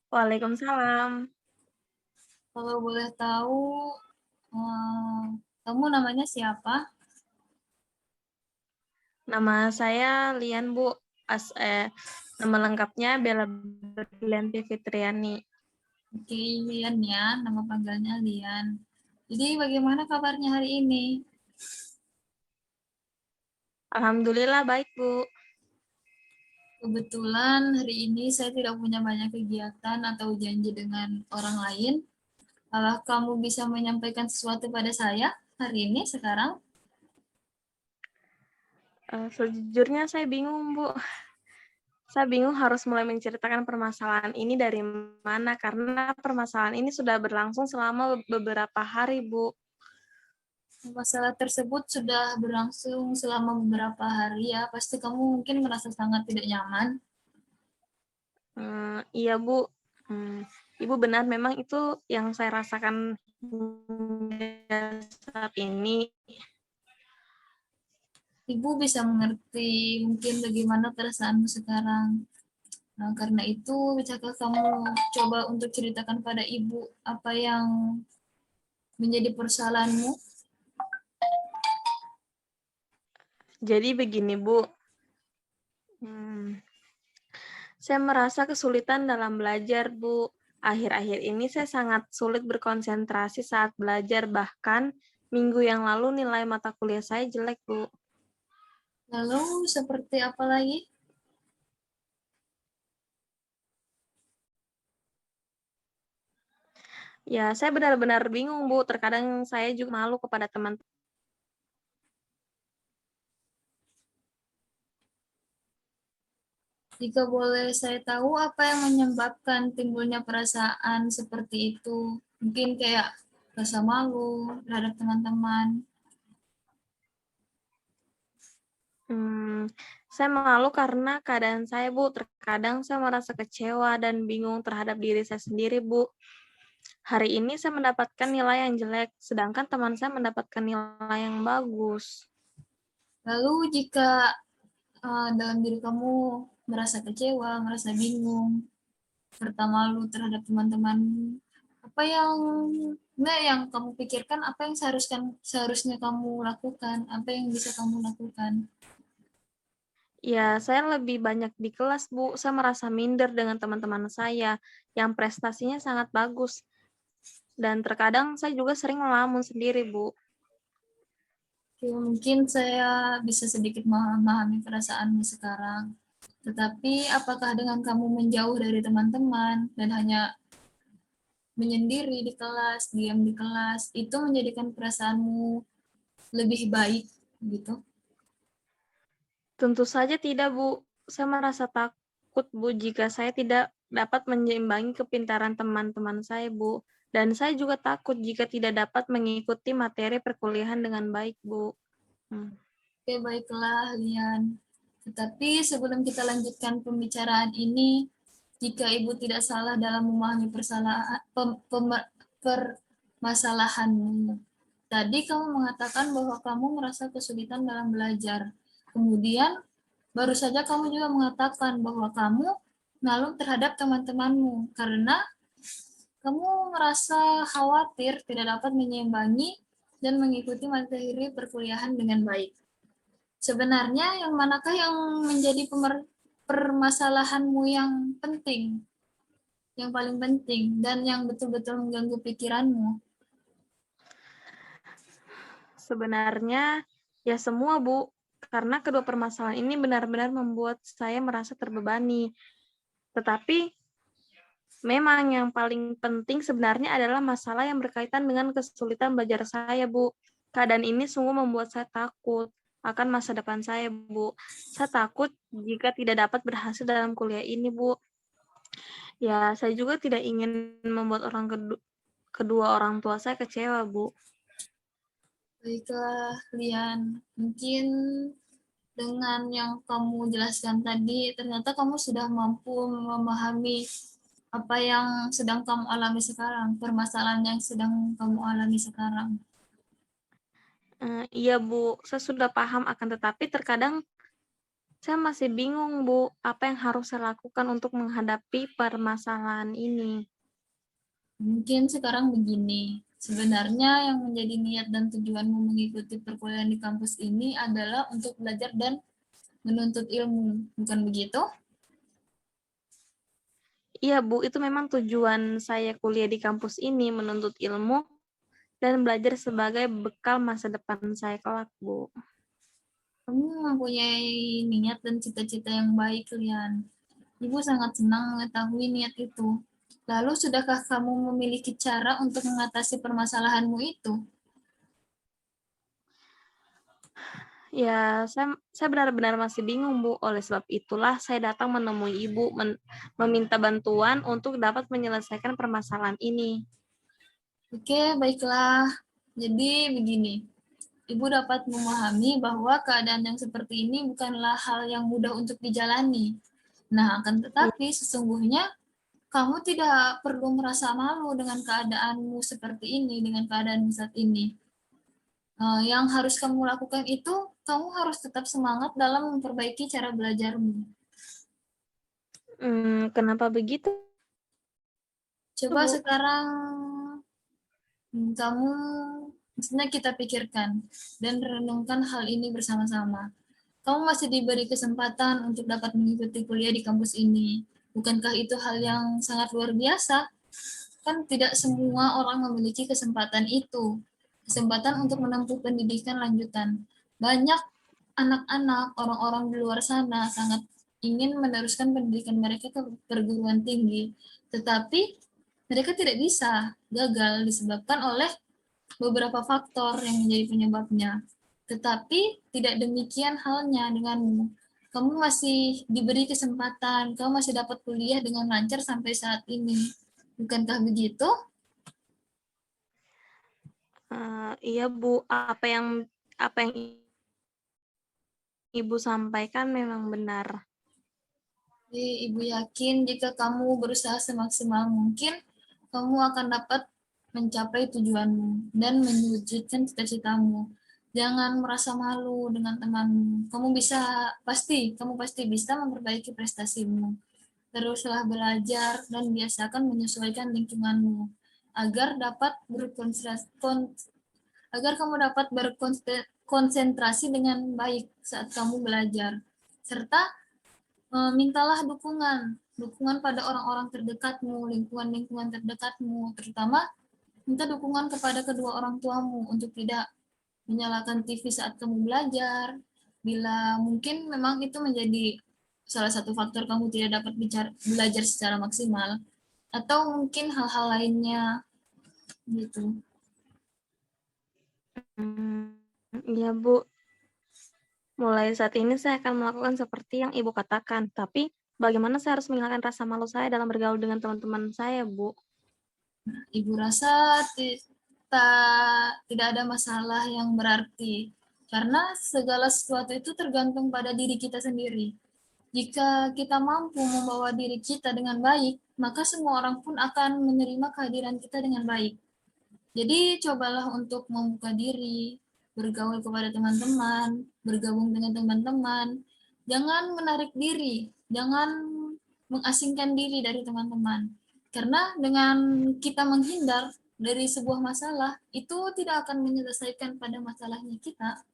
Waalaikumsalam. Kalau boleh tahu, kamu namanya siapa? Nama saya Lian, Bu. Nama lengkapnya Bella Berlianti Fitriani. Oke, Lian ya, nama panggilannya Lian. Jadi bagaimana kabarnya hari ini? Alhamdulillah baik, Bu. Kebetulan hari ini saya tidak punya banyak kegiatan atau janji dengan orang lain. Kalau kamu bisa menyampaikan sesuatu pada saya hari ini, sekarang? Sejujurnya saya bingung, Bu. Saya bingung harus mulai menceritakan permasalahan ini dari mana, karena permasalahan ini sudah berlangsung selama beberapa hari, Bu. Masalah tersebut sudah berlangsung selama beberapa hari ya. Pasti kamu mungkin merasa sangat tidak nyaman. Iya, Bu. Ibu benar, memang itu yang saya rasakan saat ini. Ibu bisa mengerti mungkin bagaimana perasaanmu sekarang. Nah, karena itu, bisakah kamu coba untuk ceritakan pada ibu apa yang menjadi persoalanmu? Jadi begini, Bu. Hmm, Saya merasa kesulitan dalam belajar, Bu. Akhir-akhir ini saya sangat sulit berkonsentrasi saat belajar, bahkan minggu yang lalu nilai mata kuliah saya jelek, Bu. Lalu, seperti apa lagi? Ya, saya benar-benar bingung, Bu. Terkadang saya juga malu kepada teman. Jika boleh saya tahu apa yang menyebabkan timbulnya perasaan seperti itu? Mungkin kayak rasa malu terhadap teman-teman. Saya malu karena keadaan saya, Bu. Terkadang saya merasa kecewa dan bingung terhadap diri saya sendiri, Bu. Hari ini saya mendapatkan nilai yang jelek, sedangkan teman saya mendapatkan nilai yang bagus. Lalu, jika dalam diri kamu merasa kecewa, merasa bingung, serta malu terhadap teman-teman, apa yang enggak yang kamu pikirkan, apa yang seharusnya kamu lakukan, apa yang bisa kamu lakukan? Ya, saya lebih banyak di kelas, Bu. Saya merasa minder dengan teman-teman saya yang prestasinya sangat bagus. Dan terkadang saya juga sering melamun sendiri, Bu. Oke, mungkin saya bisa sedikit memahami perasaanmu sekarang. Tetapi apakah dengan kamu menjauh dari teman-teman dan hanya menyendiri di kelas, diam di kelas, itu menjadikan perasaanmu lebih baik gitu? Tentu saja tidak, Bu. Saya merasa takut, Bu, jika saya tidak dapat menyeimbangi kepintaran teman-teman saya, Bu. Dan saya juga takut jika tidak dapat mengikuti materi perkuliahan dengan baik, Bu. Hmm. Oke, baiklah, Lian. Tetapi sebelum kita lanjutkan pembicaraan ini, jika Ibu tidak salah dalam memahami permasalahanmu, tadi kamu mengatakan bahwa kamu merasa kesulitan dalam belajar. Kemudian, baru saja kamu juga mengatakan bahwa kamu malu terhadap teman-temanmu karena kamu merasa khawatir tidak dapat menyeimbangi dan mengikuti materi perkuliahan dengan baik. Sebenarnya yang manakah yang menjadi permasalahanmu yang penting, yang paling penting, dan yang betul-betul mengganggu pikiranmu? Sebenarnya ya semua, Bu. Karena kedua permasalahan ini benar-benar membuat saya merasa terbebani. Tetapi memang yang paling penting sebenarnya adalah masalah yang berkaitan dengan kesulitan belajar saya, Bu. Keadaan ini sungguh membuat saya takut akan masa depan saya, Bu. Saya takut jika tidak dapat berhasil dalam kuliah ini, Bu. Ya, saya juga tidak ingin membuat kedua orang tua saya kecewa, Bu. Baiklah, Lian. Mungkin dengan yang kamu jelaskan tadi, ternyata kamu sudah mampu memahami apa yang sedang kamu alami sekarang, permasalahan yang sedang kamu alami sekarang. Iya, Bu, saya sudah paham, akan tetapi terkadang Saya masih bingung, Bu, apa yang harus saya lakukan untuk menghadapi permasalahan ini. Mungkin sekarang begini, sebenarnya yang menjadi niat dan tujuanmu mengikuti perkuliahan di kampus ini adalah untuk belajar dan menuntut ilmu, bukan begitu? Iya, Bu, itu memang tujuan saya kuliah di kampus ini, menuntut ilmu dan belajar sebagai bekal masa depan saya kelak, Bu. Kamu mempunyai niat dan cita-cita yang baik, Lian. Ibu sangat senang mengetahui niat itu. Lalu, sudahkah kamu memiliki cara untuk mengatasi permasalahanmu itu? Ya, saya benar-benar masih bingung, Bu. Oleh sebab itulah saya datang menemui Ibu, meminta bantuan untuk dapat menyelesaikan permasalahan ini. Oke, baiklah. Jadi begini, Ibu dapat memahami bahwa keadaan yang seperti ini bukanlah hal yang mudah untuk dijalani. Nah, akan tetapi sesungguhnya kamu tidak perlu merasa malu dengan keadaanmu seperti ini, dengan keadaan saat ini. Yang harus kamu lakukan itu, kamu harus tetap semangat dalam memperbaiki cara belajarmu. Kenapa begitu, Coba Bu? sekarang kamu, maksudnya kita pikirkan dan renungkan hal ini bersama-sama. Kamu masih diberi kesempatan untuk dapat mengikuti kuliah di kampus ini. Bukankah itu hal yang sangat luar biasa? Kan tidak semua orang memiliki kesempatan itu. Kesempatan untuk menempuh pendidikan lanjutan. Banyak anak-anak, orang-orang di luar sana sangat ingin meneruskan pendidikan mereka ke perguruan tinggi. Tetapi mereka tidak bisa, gagal disebabkan oleh beberapa faktor yang menjadi penyebabnya. Tetapi tidak demikian halnya denganmu. Kamu masih diberi kesempatan, kamu masih dapat kuliah dengan lancar sampai saat ini. Bukankah begitu? Iya, Bu, apa yang Ibu sampaikan memang benar. Jadi, Ibu yakin jika kamu berusaha semaksimal mungkin, kamu akan dapat mencapai tujuanmu dan mewujudkan cita-citamu. Jangan merasa malu dengan temanmu. Kamu pasti bisa memperbaiki prestasimu. Teruslah belajar dan biasakan menyesuaikan lingkunganmu agar dapat agar kamu dapat berkonsentrasi dengan baik saat kamu belajar. Serta mintalah dukungan pada orang-orang terdekatmu, lingkungan-lingkungan terdekatmu, terutama minta dukungan kepada kedua orang tuamu untuk tidak menyalakan TV saat kamu belajar. Bila mungkin memang itu menjadi salah satu faktor kamu tidak dapat belajar secara maksimal, atau mungkin hal-hal lainnya gitu. Iya, Bu. Mulai saat ini saya akan melakukan seperti yang Ibu katakan, tapi bagaimana saya harus menghilangkan rasa malu saya dalam bergaul dengan teman-teman saya, Bu? Ibu rasa tidak ada masalah yang berarti, karena segala sesuatu itu tergantung pada diri kita sendiri. Jika kita mampu membawa diri kita dengan baik, maka semua orang pun akan menerima kehadiran kita dengan baik. Jadi cobalah untuk membuka diri, bergaul kepada teman-teman, bergabung dengan teman-teman. Jangan menarik diri, jangan mengasingkan diri dari teman-teman. Karena dengan kita menghindar dari sebuah masalah, itu tidak akan menyelesaikan pada masalahnya kita.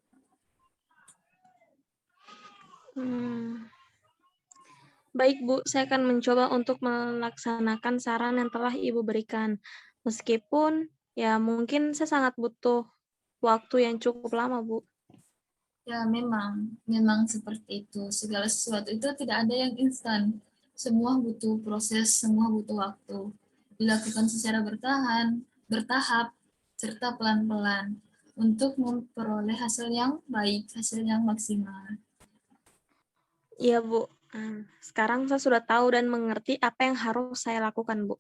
Baik, Bu, saya akan mencoba untuk melaksanakan saran yang telah Ibu berikan. Meskipun ya mungkin saya sangat butuh waktu yang cukup lama, Bu. Ya, memang seperti itu. Segala sesuatu itu tidak ada yang instan. Semua butuh proses, semua butuh waktu. Dilakukan secara bertahap, serta pelan-pelan untuk memperoleh hasil yang baik, hasil yang maksimal. Iya, Bu. Sekarang saya sudah tahu dan mengerti apa yang harus saya lakukan, Bu.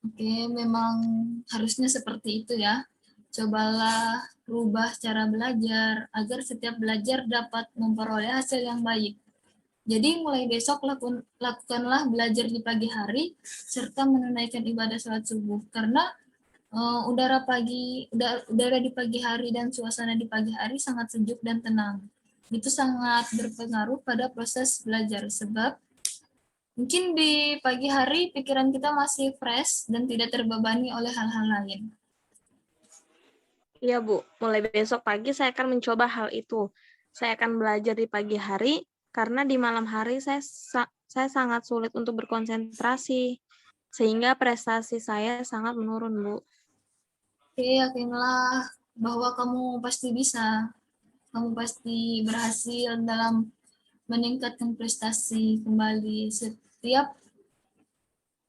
Oke, memang harusnya seperti itu ya. Cobalah rubah cara belajar agar setiap belajar dapat memperoleh hasil yang baik. Jadi mulai besok lakukanlah belajar di pagi hari serta menunaikan ibadah salat subuh karena udara di pagi hari dan suasana di pagi hari sangat sejuk dan tenang. itu sangat berpengaruh pada proses belajar. Sebab mungkin di pagi hari pikiran kita masih fresh dan tidak terbebani oleh hal-hal lain. Iya, Bu. Mulai besok pagi saya akan mencoba hal itu. Saya akan belajar di pagi hari karena di malam hari saya sangat sulit untuk berkonsentrasi sehingga prestasi saya sangat menurun, Bu. Oke, yakinlah bahwa kamu pasti bisa. Kamu pasti berhasil dalam meningkatkan prestasi kembali.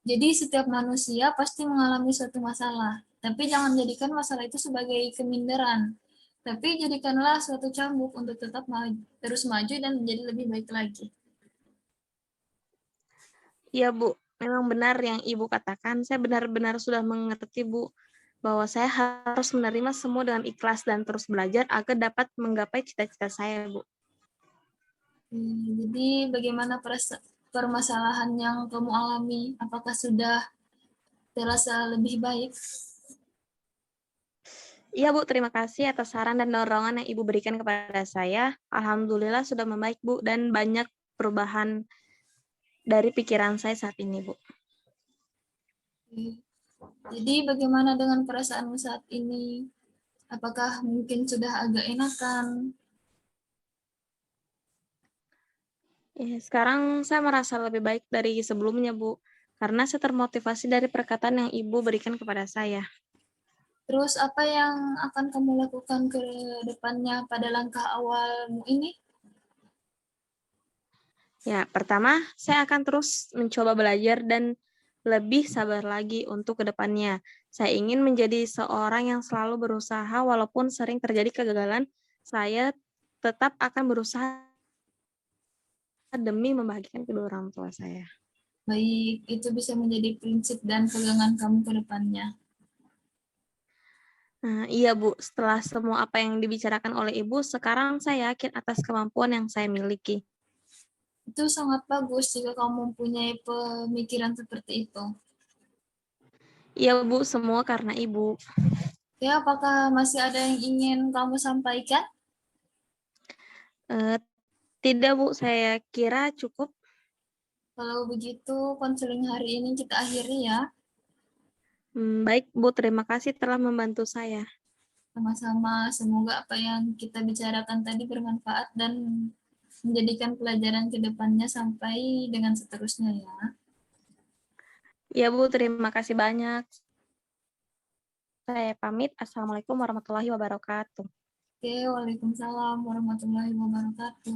Jadi setiap manusia pasti mengalami suatu masalah. Tapi jangan jadikan masalah itu sebagai keminderan. Tapi jadikanlah suatu cambuk untuk tetap terus maju dan menjadi lebih baik lagi. Iya, Bu. Memang benar yang Ibu katakan. Saya benar-benar sudah mengerti, Bu, bahwa saya harus menerima semua dengan ikhlas dan terus belajar agar dapat menggapai cita-cita saya, Bu. Jadi bagaimana permasalahan yang kamu alami? Apakah sudah terasa lebih baik? Iya, Bu. Terima kasih atas saran dan dorongan yang Ibu berikan kepada saya. Alhamdulillah sudah membaik, Bu, dan banyak perubahan dari pikiran saya saat ini, Bu. Jadi bagaimana dengan perasaanmu saat ini? Apakah mungkin sudah agak enakan? Ya, sekarang saya merasa lebih baik dari sebelumnya, Bu, karena saya termotivasi dari perkataan yang Ibu berikan kepada saya. Terus apa yang akan kamu lakukan ke depannya pada langkah awalmu ini? Ya, pertama, saya akan terus mencoba belajar dan lebih sabar lagi untuk kedepannya. Saya ingin menjadi seorang yang selalu berusaha walaupun sering terjadi kegagalan, saya tetap akan berusaha demi membahagiakan kedua orang tua saya. Baik, itu bisa menjadi prinsip dan pegangan kamu ke depannya. Nah, iya, Bu, setelah semua apa yang dibicarakan oleh Ibu, sekarang saya yakin atas kemampuan yang saya miliki. Itu sangat bagus jika kamu mempunyai pemikiran seperti itu. Iya, Bu, semua karena Ibu. Ya, apakah masih ada yang ingin kamu sampaikan? Eh, tidak, Bu, saya kira cukup. Kalau begitu, konseling hari ini kita akhiri ya. Baik, Bu, terima kasih telah membantu saya. Sama-sama, semoga apa yang kita bicarakan tadi bermanfaat dan menjadikan pelajaran ke depannya sampai dengan seterusnya ya. Ya, Bu, terima kasih banyak. Saya pamit. Assalamualaikum warahmatullahi wabarakatuh. Oke, waalaikumsalam warahmatullahi wabarakatuh.